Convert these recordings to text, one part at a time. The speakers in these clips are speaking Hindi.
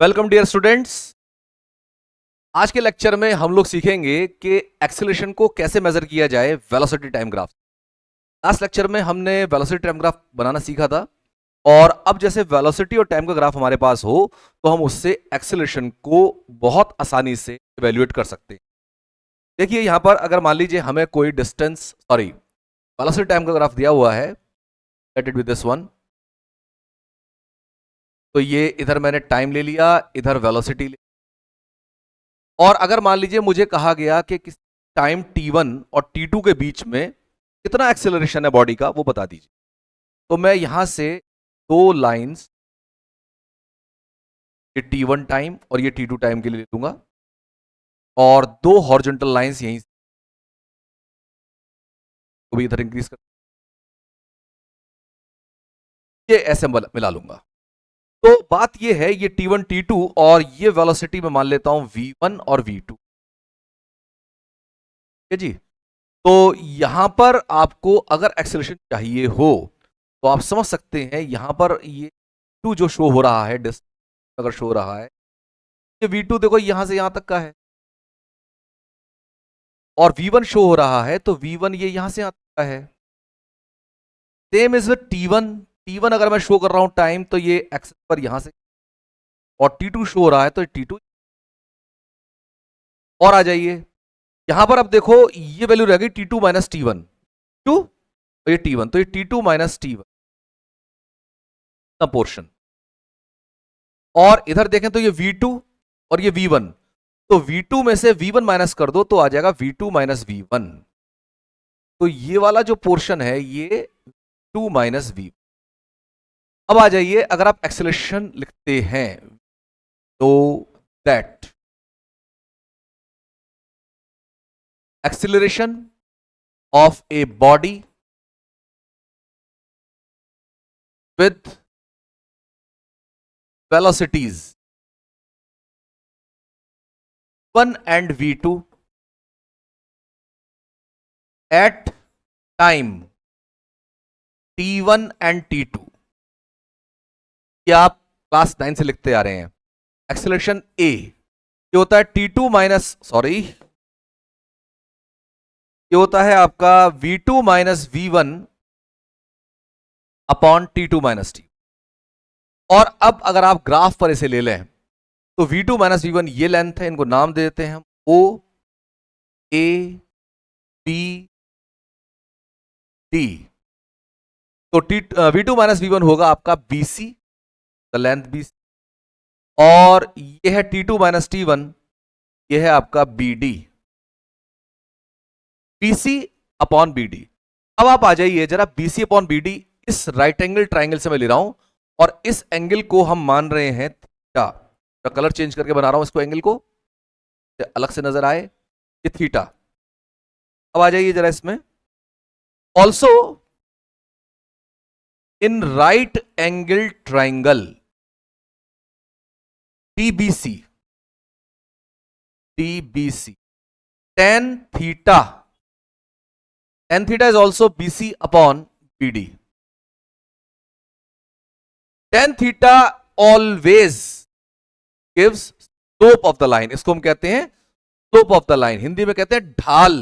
Welcome dear students. आज के लेक्चर में हम लोग सीखेंगे कि एक्सेलरेशन को कैसे मेजर किया जाए velocity time graph. Last lecture में हमने वेलोसिटी टाइम ग्राफ बनाना सीखा था और अब जैसे वेलोसिटी और टाइम का ग्राफ हमारे पास हो तो हम उससे एक्सेलरेशन को बहुत आसानी से इवेल्युएट कर सकते हैं। देखिए यहां पर अगर मान लीजिए हमें कोई वेलोसिटी टाइम का ग्राफ दिया हुआ है, let it with this one. तो ये इधर मैंने टाइम ले लिया, इधर वेलोसिटी ले, और अगर मान लीजिए मुझे कहा गया कि किस टाइम t1 और t2 के बीच में कितना एक्सेलरेशन है बॉडी का वो बता दीजिए। तो मैं यहां से दो लाइंस, ये t1 टाइम और ये t2 टाइम के लिए ले लूंगा और दो हॉरिजॉन्टल लाइंस यहीं को भी इधर इंक्रीज कर, ये ऐसे मिला लूंगा। तो बात ये है, ये t1 t2 और ये वेलोसिटी में मान लेता हूं v1 और v2, ठीक है जी। तो यहां पर आपको अगर एक्सेलरेशन चाहिए हो तो आप समझ सकते हैं यहां पर ये टू जो शो हो रहा है, डिस्टेंस अगर शो हो रहा है, ये v2 देखो यहां से यहां तक का है और v1 शो हो रहा है तो v1 ये यहां से यहां तक का है। सेम इज विद t1 अगर मैं शो कर रहा हूं टाइम तो ये एक्सेस पर यहां से, और t2 शो हो रहा है तो t2। और आ जाइए यहां पर, अब देखो ये वैल्यू रह गई t2 माइनस t1, टू और ये t1, तो ये t2 माइनस t1 का पोर्शन। और इधर देखें तो ये v2 और ये v1, तो v2 में से v1 माइनस कर दो तो आ जाएगा v2 माइनस v1। तो ये वाला जो पोर्शन है ये 2 माइनस v। अब आ जाइए अगर आप एक्सेलरेशन लिखते हैं तो that acceleration of a body with velocities v1 and v2 at time t1 and t2, ये आप क्लास 9 से लिखते आ रहे हैं। एक्सेलरेशन ए ये होता है t2 माइनस, सॉरी, ये होता है आपका v2 minus v1 upon t2 minus t। और अब अगर आप ग्राफ पर इसे ले लें तो v2 माइनस v1 ये लेंथ है, इनको नाम दे देते हैं हम o a b d। तो v2 माइनस v1 होगा आपका bc, द लेंथ bc, और ये है t2 माइनस t1, ये है आपका bd, bc अपॉन bd। अब आप आ जाइए जरा bc अपॉन bd, इस राइट एंगल ट्राइंगल से मैं ले रहा हूं और इस एंगल को हम मान रहे हैं थीटा। कलर चेंज करके बना रहा हूं इसको, एंगल को अलग से नजर आए, ये थीटा। अब आ जाइए जरा इसमें, also in right angle triangle TBC tan theta is also BC upon BD. Tan theta always gives slope of the line, इसको हम कहते हैं slope of the line, Hindi में कहते हैं ढाल,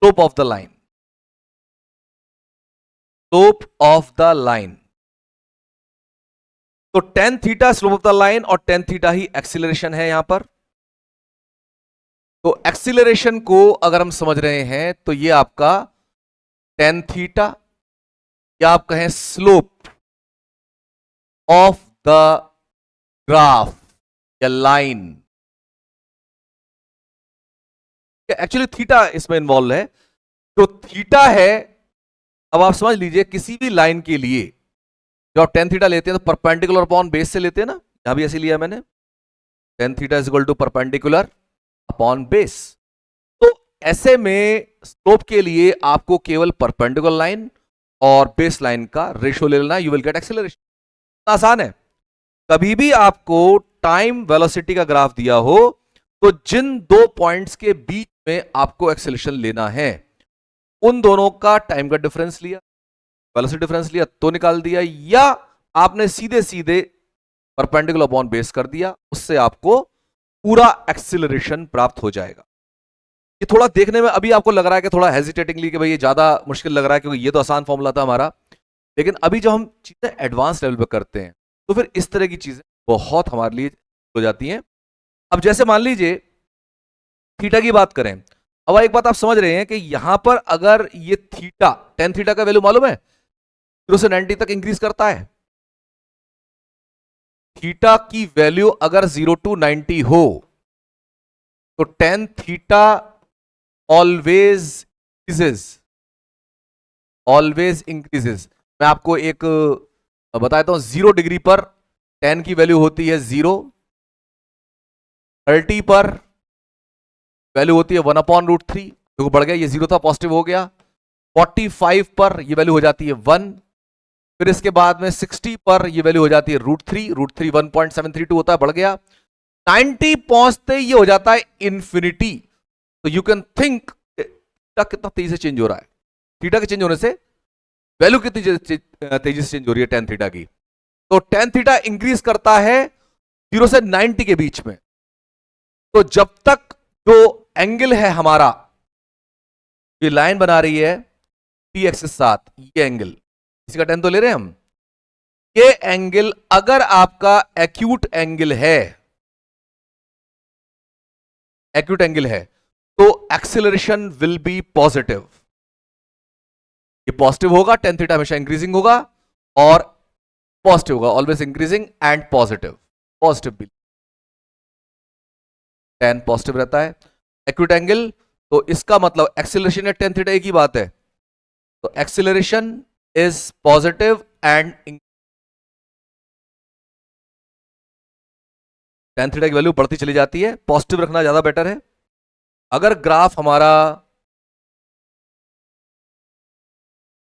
slope of the line, slope of the line। तो tan theta slope of the line और tan theta ही एक्सीलरेशन है यहां पर। तो एक्सीलरेशन को अगर हम समझ रहे हैं तो ये आपका tan थीटा, या आप कहें स्लोप ऑफ द ग्राफ या लाइन, एक्चुअली थीटा इसमें इन्वॉल्व है। तो थीटा है, अब आप समझ लीजिए किसी भी लाइन के लिए जब आप tan थीटा लेते हैं तो परपेंडिकुलर अपॉन बेस से लेते हैं ना, यहां भी ऐसे लिया मैंने, tan theta is equal to perpendicular upon base. तो ऐसे में स्लोप के लिए आपको केवल परपेंडिकुलर लाइन और बेस लाइन का रेशियो ले लेना, यू विल गेट एक्सेलरेशन। आसान है। कभी भी आपको टाइम वेलोसिटी का ग्राफ दिया हो तो जिन दो पॉइंट्स के बीच में आपको एक्सेलरेशन लेना है उन दोनों का टाइम का डिफरेंस लिया, वेलोसिटी डिफरेंस लिया तो निकाल दिया, या आपने सीधे सीधे परपेंडिकुलर अपॉन बेस कर दिया, उससे आपको पूरा एक्सिलरेशन प्राप्त हो जाएगा। ये थोड़ा देखने में अभी आपको लग रहा है कि थोड़ा हेजिटेटिंगली कि भाई ये ज्यादा मुश्किल लग रहा है क्योंकि ये तो आसान फॉर्मूला था हमारा, लेकिन अभी जब हम चीजें एडवांस लेवल पे करते हैं तो फिर इस तरह की चीजें बहुत हमारे लिए हो जाती हैं। अब जैसे मान लीजिए थीटा की बात करें, अब एक बात आप समझ रहे हैं कि यहां पर अगर ये थीटा, टेन थीटा का वैल्यू मालूम है 0 से 90 तक इंक्रीज करता है। थीटा की वैल्यू अगर 0 to 90 हो तो टेन थीटा ऑलवेज इंक्रीजेस। मैं आपको एक बताता हूं, 0 डिग्री पर टेन की वैल्यू होती है 0, 30 पर वैल्यू होती है 1/√3, तो बढ़ गया, ये 0 था पॉजिटिव हो गया। 45 पर ये वैल्यू हो जाती है 1, फिर इसके बाद में 60 पर ये वैल्यू हो जाती है √3 1.732 होता है, बढ़ गया। 90 पहुंचते ये हो जाता है इंफिनिटी। तो यू कैन थिंक थीटा कितना तेजी से चेंज हो रहा है। थीटा के चेंज होने से वैल्यू कितनी तेजी से चेंज हो रही है टेन थीटा की। तो टेन थीटा इंक्रीज करता है 0 से 90 के बीच में। तो जब तक जो एंगल है हमारा, ये लाइन बना रही है टी एक्सिस साथ, ये एंगल, इसी का टेन तो ले रहे हैं हम, ये एंगल अगर आपका एक्यूट एंगल है तो एक्सेलरेशन विल बी पॉजिटिव। ये पॉजिटिव होगा, टेन थीटा हमेशा इंक्रीजिंग होगा और पॉजिटिव होगा, ऑलवेज इंक्रीजिंग एंड पॉजिटिव भी, टेन पॉजिटिव रहता है एक्यूट एंगल। तो इसका मतलब एक्सेलरेशन या टेन थीटा एक ही बात है, तो acceleration is positive and tan theta की वैल्यू बढ़ती चली जाती है। पॉजिटिव रखना ज्यादा बेटर है। अगर ग्राफ हमारा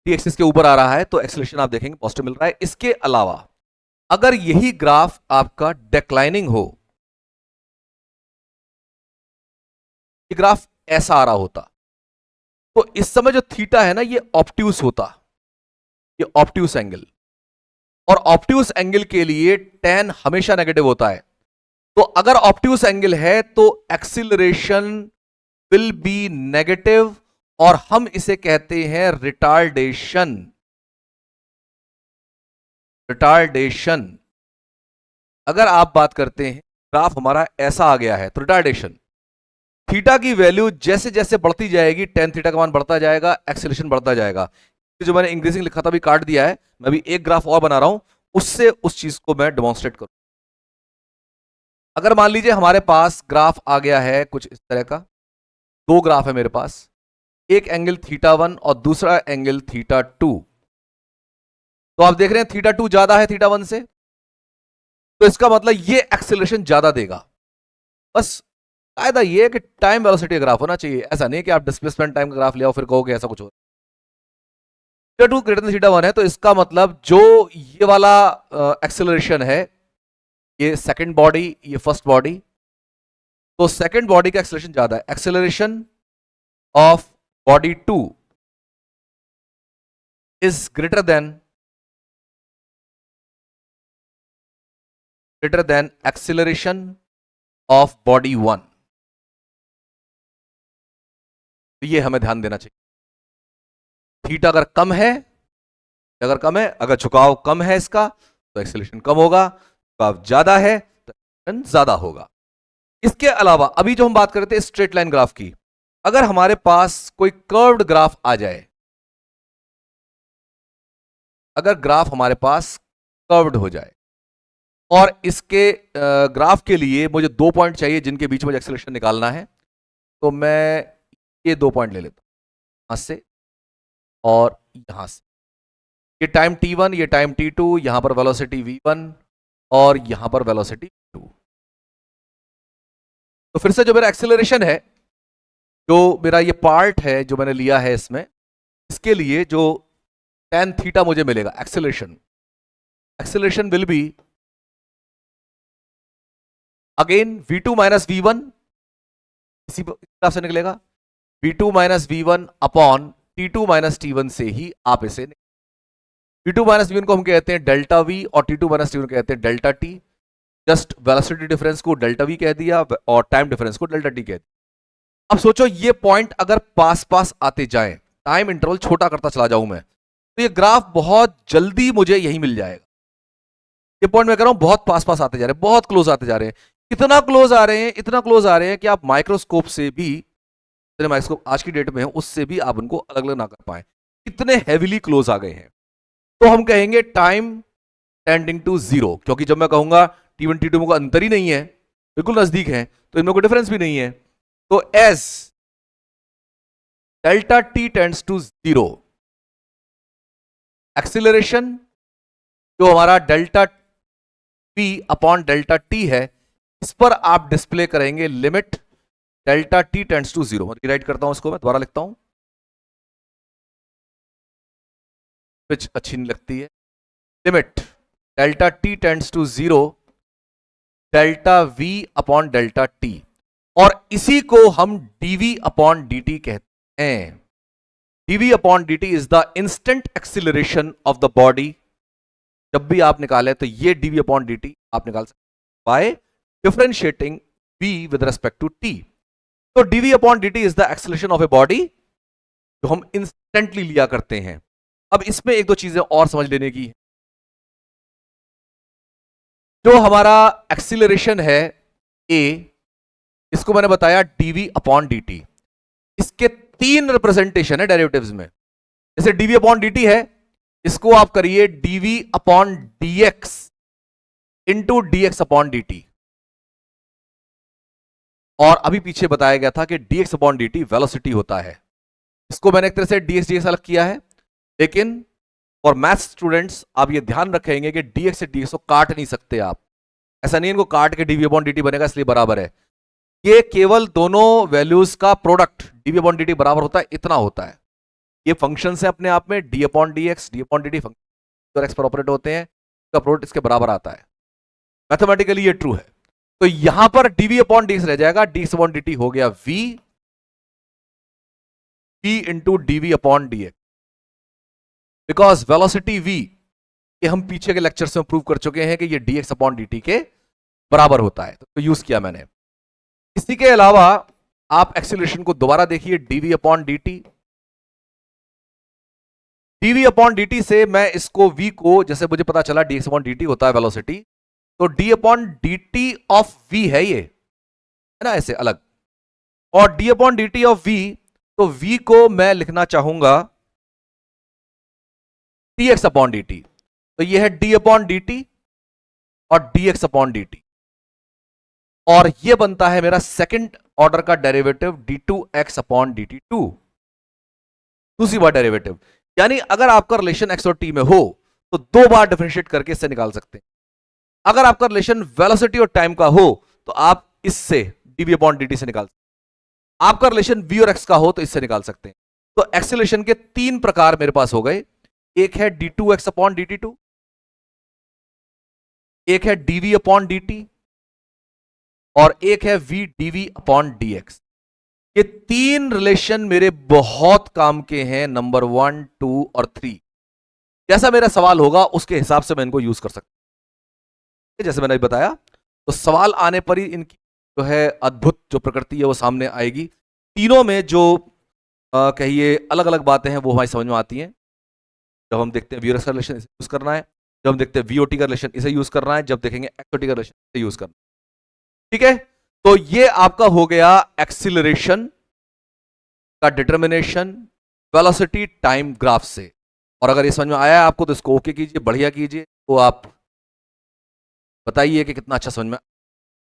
टी एक्सिस के ऊपर आ रहा है तो एक्सेलरेशन आप देखेंगे पॉजिटिव मिल रहा है। इसके अलावा अगर यही ग्राफ आपका डिक्लाइनिंग हो, ये ग्राफ ऐसा आ रहा होता, तो इस समय जो थीटा है ना, ये ऑब्ट्यूस होता, ये ऑब्ट्यूस एंगल, और ऑब्ट्यूस एंगल के लिए टेन हमेशा नेगेटिव होता है। तो अगर ऑब्ट्यूस एंगल है तो एक्सिलरेशन विल बी नेगेटिव, और हम इसे कहते हैं रिटार्डेशन। अगर आप बात करते हैं ग्राफ हमारा ऐसा आ गया है तो रिटार्डेशन, थीटा की वैल्यू जैसे जैसे बढ़ती जाएगी टेन थीटा का मान बढ़ता जाएगा, एक्सेलरेशन बढ़ता जाएगा। जो मैंने इंक्रीजिंग लिखा था भी काट दिया है, मैं अभी एक ग्राफ और बना रहा हूं, उससे उस चीज को मैं डेमोन्स्ट्रेट करूं। अगर मान लीजिए हमारे पास ग्राफ आ गया है कुछ इस तरह का, दो ग्राफ है मेरे पास, एक एंगल θ1 और दूसरा एंगल θ2। तो आप देख रहे हैं θ2 ज्यादा है θ1 से, तो इसका मतलब ये एक्सेलरेशन ज्यादा देगा। बस कायदा ये है कि टाइम वेलोसिटी ग्राफ होना चाहिए, ऐसा नहीं कि आप डिस्प्लेसमेंट टाइम का ग्राफ ले आओ फिर कहोगे ऐसा कुछ हो। θ2 ग्रेटर देन θ1 है, तो इसका मतलब जो ये वाला एक्सेलरेशन है, ये सेकंड बॉडी, ये फर्स्ट बॉडी, तो सेकंड बॉडी का एक्सेलरेशन ज्यादा है। Acceleration of body 2 is greater than acceleration of body 1। तो ये हमें ध्यान देना चाहिए। थीटा अगर कम है, अगर झुकाव कम है इसका तो एक्सेलरेशन कम होगा, झुकाव ज्यादा है तो एक्सेलरेशन ज्यादा होगा। इसके अलावा अभी जो हम बात कर रहे थे स्ट्रेट लाइन ग्राफ की, अगर हमारे पास कोई कर्व्ड ग्राफ आ जाए, अगर ग्राफ हमारे पास कर्व्ड हो जाए और इसके ग्राफ के लिए मुझे 2 पॉइंट चाहिए जिनके बीच में एक्सेलरेशन निकालना है, तो मैं ये 2 पॉइंट ले लेता हूं, यहां से और यहां से। ये टाइम t1, ये टाइम t2, यहां पर वेलोसिटी v1 और यहां पर वेलोसिटी v2। तो फिर से जो मेरा एक्सेलरेशन है, जो मेरा ये पार्ट है जो मैंने लिया है इसमें, इसके लिए जो tan थीटा मुझे मिलेगा, acceleration will be again v2 minus v1, इसी तरह से निकलेगा v2 minus v1 upon t2 minus t1 से ही आप इसे T2 माइनस V1 को हम कहते हैं डेल्टा V और T2 माइनस T1 कहते हैं delta T। Just velocity difference को डेल्टा V कह दिया और टाइम डिफरेंस को डेल्टा T कह दिया। अब सोचो ये पॉइंट अगर पास पास आते जाए, टाइम इंटरवल छोटा करता चला जाऊं मैं, तो ये ग्राफ बहुत जल्दी मुझे यही मिल जाएगा। ये पॉइंट मैं कह रहा हूं बहुत पास पास आते जा रहे हैं, बहुत क्लोज आते जा रहे हैं, इतना क्लोज आ रहे हैं, इतना क्लोज आ रहे हैं कि आप माइक्रोस्कोप से भी, माइक्रोस्कोप आज की डेट में है उससे भी आप उनको अलग अलग ना कर पाए, इतने हेविली क्लोज आ गए हैं। तो हम कहेंगे टाइम टेंडिंग टू जीरो, क्योंकि जब मैं कहूंगा T1 T2 में कोई अंतर ही नहीं है, बिल्कुल नजदीक है, तो इनमें कोई डिफरेंस भी नहीं है। तो as delta T tends to zero, acceleration जो हमारा delta P upon delta T है, इस पर आप डिस्प्ले करेंगे limit delta T tends to zero. मैं राइट करता हूं इसको, मैं दोबारा लिखता हूं, पिच अच्छी नहीं लगती है। Limit delta T tends to zero delta V upon delta T, और इसी को हम dV अपॉन dt कहते हैं। dV upon dt is the instant acceleration of the body. जब भी आप निकाले तो ये dV अपॉन dt आप निकाल सकते by differentiating V with respect to T। तो dV upon dt is the acceleration of a body जो हम इंस्टेंटली लिया करते हैं। अब इसमें एक दो चीजें और समझ लेने की, जो हमारा एक्सिलरेशन है A, इसको मैंने बताया dV अपॉन dt, इसके तीन रिप्रेजेंटेशन है डेरिवेटिव्स में। जैसे dV अपॉन dt है, इसको आप करिए dV upon dx into dx upon dt, और अभी पीछे बताया गया था कि dx अपॉन dt वेलोसिटी होता है। इसको मैंने एक तरह से dx अलग किया है, लेकिन फॉर मैथ्स स्टूडेंट्स आप ये ध्यान रखेंगे कि dx से dx को काट नहीं सकते आप, ऐसा नहीं इनको काट के dV अपॉन dt बनेगा इसलिए बराबर है। ये केवल दोनों वैल्यूज का प्रोडक्ट dV अपॉन dt बराबर होता है, इतना होता है। ये फंक्शंस है अपने आप में, d upon dx, d upon dt function x पर ऑपरेट होते हैं, इसका प्रोडक्ट इसके बराबर आता है। मैथमेटिकली ये ट्रू है। तो यहां पर dV अपॉन dx रह जाएगा, dx अपॉन dt हो गया v into dV upon dx, because velocity v ये हम पीछे के लेक्चर्स में प्रूव कर चुके हैं कि ये dx अपॉन dt के बराबर होता है, तो यूज किया मैंने। इसी के अलावा आप एक्सीलरेशन को दोबारा देखिए, dV upon dt, dV upon dt से मैं इसको v को, जैसे मुझे पता चला dx अपॉन dt होता है वेलोसिटी, तो d upon dt of v है ये, है ना, ऐसे अलग, और d upon dt of v, तो v को मैं लिखना चाहूंगा dx अपॉन dt, तो ये है d अपॉन dt और dx अपॉन dt, और ये बनता है मेरा सेकंड ऑर्डर का डेरिवेटिव d2x अपॉन dt2, दूसरी बार डेरिवेटिव। यानी अगर आपका रिलेशन x और t में हो तो दो बार डिफरेंशिएट करके इससे निकाल सकते हैं। अगर आपका रिलेशन वेलोसिटी और टाइम का हो तो आप इससे dV अपॉन dt से निकाल सकते हैं। आपका रिलेशन v और x का हो तो इससे निकाल सकते हैं। तो एक्सीलरेशन के तीन प्रकार मेरे पास हो गए, एक है d2x अपॉन dt2, एक है dV अपॉन dt, और एक है v dV अपॉन dx। ये तीन रिलेशन मेरे बहुत काम के हैं, नंबर 1, 2 और 3। जैसा मेरा सवाल होगा उसके हिसाब से मैं इनको यूज कर सकता हूं। जैसे मैंने बताया, तो सवाल आने पर ही इनकी जो है अद्भुत जो प्रकृति है वो सामने आएगी। तीनों में जो कहिए अलग अलग बातें हैं वो हमारी समझ में आती हैं। जब हम देखते हैं वी का रिलेशन इसे यूज करना है, जब हम देखते हैं वीओटी का रिलेशन इसे यूज करना है, जब देखेंगे एक्सओटी का रिलेशन इसे यूज करना है। ठीक है, तो ये आपका हो गया एक्सीलरेशन का डिटर्मिनेशन वेलोसिटी टाइम ग्राफ से। और अगर ये समझ में आया है आपको तो इसको ओके कीजिए, बढ़िया कीजिए, तो आप बताइए कि कितना अच्छा समझ में